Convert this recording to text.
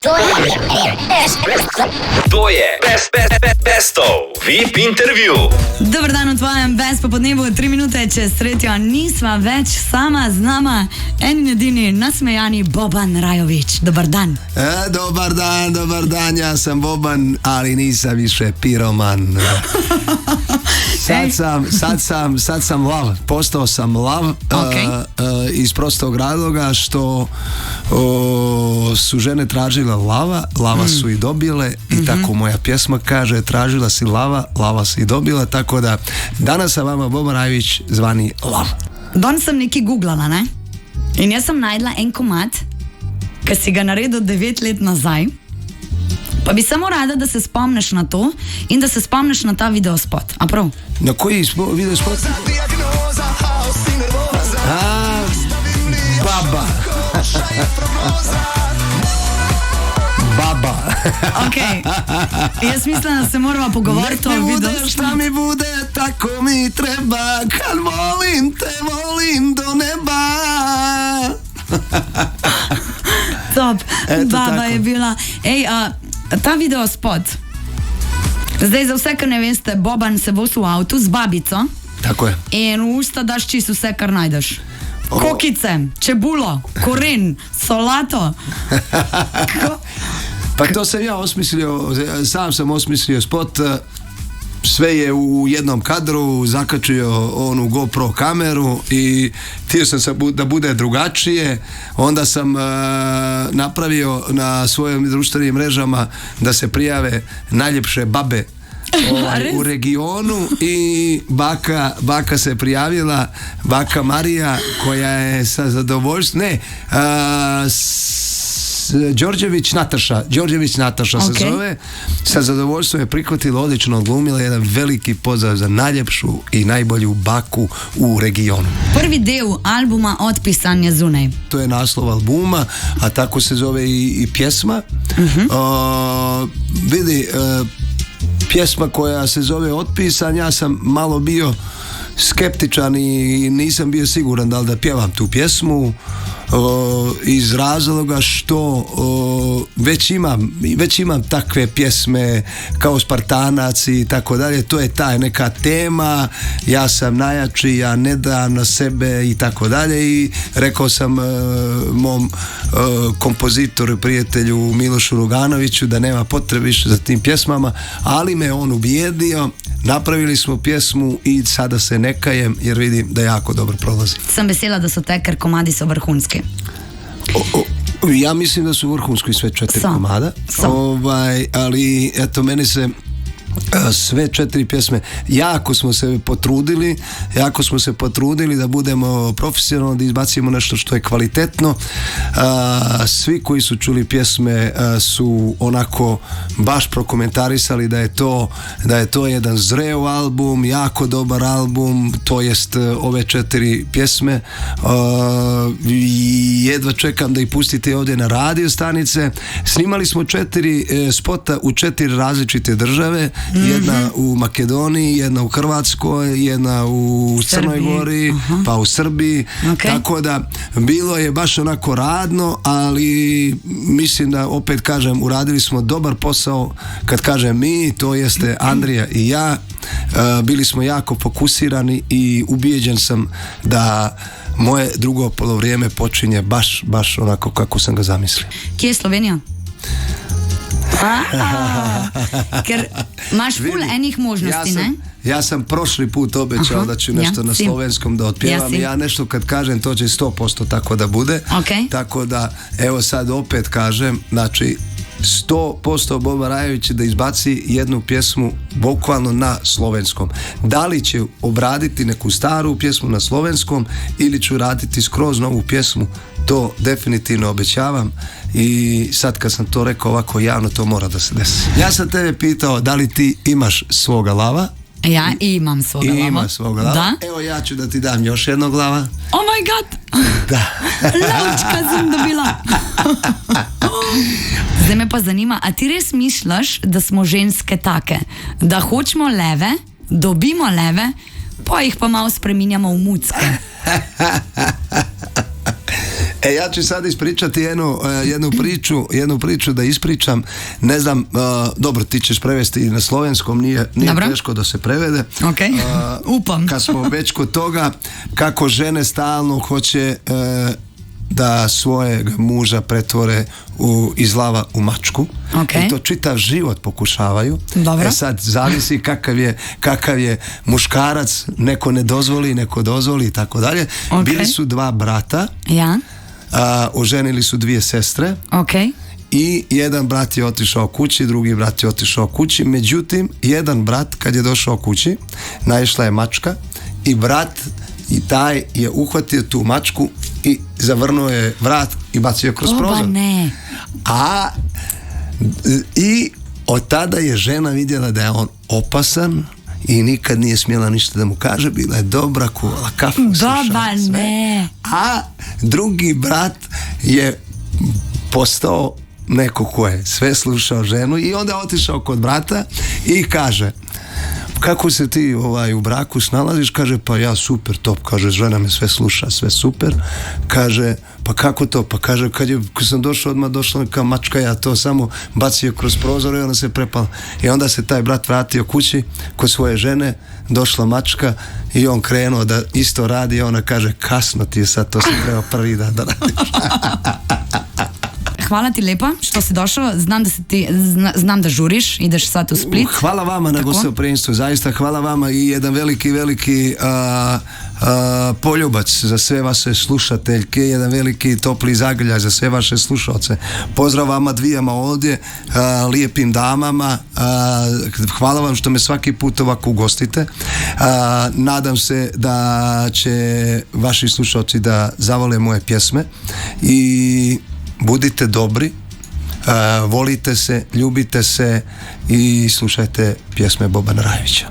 To je Bestov VIP intervju. Dobar dan v tvojem Best popodnevu, 3 minute čez tretjo. Nisva več sama, z nama en in edini nasmejani Boban Rajović. Dobar dan. Dobar dan, ja sam Boban, ali nisam više piroman. Sad sam lav, postao sam lav, iz prostog razloga što su žene tražile lava su i dobile i tako moja pjesma kaže, tražila si lava si i dobila, tako da danas sa vama Boban Rajović zvani Lav. Danes sem nekaj googlala, ne? In jaz sem najdla en komad, ki si ga naredil 9 let nazaj. Pa bi samo rada, da se spomniš na to in da se spomniš na ta videospot. A prav? Na koji videospot? Baba. Ok, jaz mislim, da se moramo pogovoriti o videospot. Šta mi bude, tako mi treba, kad volim te, volim do neba. Top, Baba tako je bila. Ej, ta videospot, zdaj za vse, kar ne veste, Boban se vozi v avtu z babico. Tako je. In v usta daš čisto vse, kar najdeš. Kokice, čebulo, koren, solato. Pa to sam ja osmislio, sam sam osmislio spot, sve je u jednom kadru, zakačio onu GoPro kameru i htio sam da bude drugačije, onda sam napravio na svojim društvenim mrežama da se prijave najljepše babe u regionu i baka se prijavila, baka Marija, koja je sa zadovoljstvom, Đorđević Nataša se zove, sa zadovoljstvom je prihvatila, odlično glumila, jedan veliki pozdrav za najljepšu i najbolju baku u regionu. Prvi del albuma Otpisanje zunaj. To je naslov albuma, a tako se zove i pjesma. Pjesma koja se zove Otpisan, ja sam malo bio skeptičan i nisam bio siguran da li da pjevam tu pjesmu iz razloga što već imam takve pjesme kao Spartanac i tako dalje, to je ta neka tema, ja sam najjači, ja ne dam na sebe i tako dalje, i rekao sam mom kompozitoru, prijatelju Milošu Ruganoviću da nema potrebe više za tim pjesmama, ali me on ubijedio. Napravili smo pjesmu i sada se ne kajem jer vidim da jako dobro prolazi. Sam vesela da su te, ker komadi so vrhunski. Ja mislim da su vrhunski sve 4 komada. Ali eto, meni se sve 4 pjesme, jako smo se potrudili da budemo profesionalni, da izbacimo nešto što je kvalitetno. Svi koji su čuli pjesme su onako baš prokomentarisali da je to jedan zreo album, jako dobar album, to jest ove 4 pjesme. Jedva čekam da ih pustite ovdje na radio stanice. Snimali smo 4 spota u 4 različite države. Jedna u Makedoniji, jedna u Hrvatskoj, jedna u Crnoj Gori, pa u Srbiji. Tako da bilo je baš onako radno, ali mislim da, opet kažem, uradili smo dobar posao. Kad kažem mi, to jeste Andrija i ja, bili smo jako fokusirani i ubijeđen sam da moje drugo polovrijeme počinje baš onako kako sam ga zamislio. Kje je Slovenija? Ker imaš ful enih možnosti, ne? Ja sam prošli put obećao da ću nešto na slovenskom da otpjevam i ja nešto kad kažem to će 100% tako da bude. Tako da evo sad opet kažem, znači 100% Boban Rajović da izbaci jednu pjesmu bukvalno na slovenskom. Da li će obraditi neku staru pjesmu na slovenskom ili ću raditi skroz novu pjesmu, to definitivno obećavam, i sad kad sam to rekao ovako javno, to mora da se desi. Ja sam tebe pitao da li ti imaš svoga lava. Ja imam svoga lava. Ima svoga lava. Da? Evo ja ću da ti dam još jednog lava. Oh my god! Da. Lavčka sem dobila. Zdaj me pa zanima, a ti res misliš, da smo ženske take, da hočemo leve, dobimo leve, pa jih pa malo spreminjamo v mucke? Ja ću sad ispričati jednu priču da ispričam. Ne znam, dobro, ti ćeš prevesti i na slovenskom, nije teško da se prevede. Okay. Upam. Kad smo već kod toga, kako žene stalno hoće da svojeg muža pretvore iz lava u mačku. Okay. I to čitav život pokušavaju. Dobro. Sad zavisi kakav je muškarac, neko ne dozvoli, neko dozvoli i tako dalje. Okay. Bili su 2 brata, oženili su 2 sestre. Okay. I jedan brat je otišao kući, drugi brat je otišao kući. Međutim, jedan brat kad je došao kući, naišla je mačka i brat i taj je uhvatio tu mačku i zavrnuo je vrat i bacio je kroz prozor. Ne. I od tada je žena vidjela da je on opasan i nikad nije smjela ništa da mu kaže, bila je dobra, kuvala kafu, slušala sve. Ne. A drugi brat je postao neko ko je sve slušao ženu i onda je otišao kod brata i kaže: kako se ti u braku snalaziš? Kaže: pa ja super, top. Kaže: žena me sve sluša, sve super. Kaže: pa kako to? Pa kaže: kad sam došao, odmah došla neka mačka, ja to samo bacio kroz prozor i ona se prepala. I onda se taj brat vratio kući kod svoje žene, došla mačka i on krenuo da isto radi i ona kaže: kasno ti je sad, to sam trebao prvi dan da radiš. Hvala ti lepa što si došao, znam da žuriš, ideš sad u Split. Hvala vama na gostoprimstvu, zaista hvala vama i jedan veliki poljubac za sve vaše slušateljke, jedan veliki topli zagrljaj za sve vaše slušalce. Pozdrav vama dvijama ovdje, lijepim damama, hvala vam što me svaki put ovako ugostite. Nadam se da će vaši slušalci da zavole moje pjesme i budite dobri, volite se, ljubite se i slušajte pjesme Bobana Rajovića.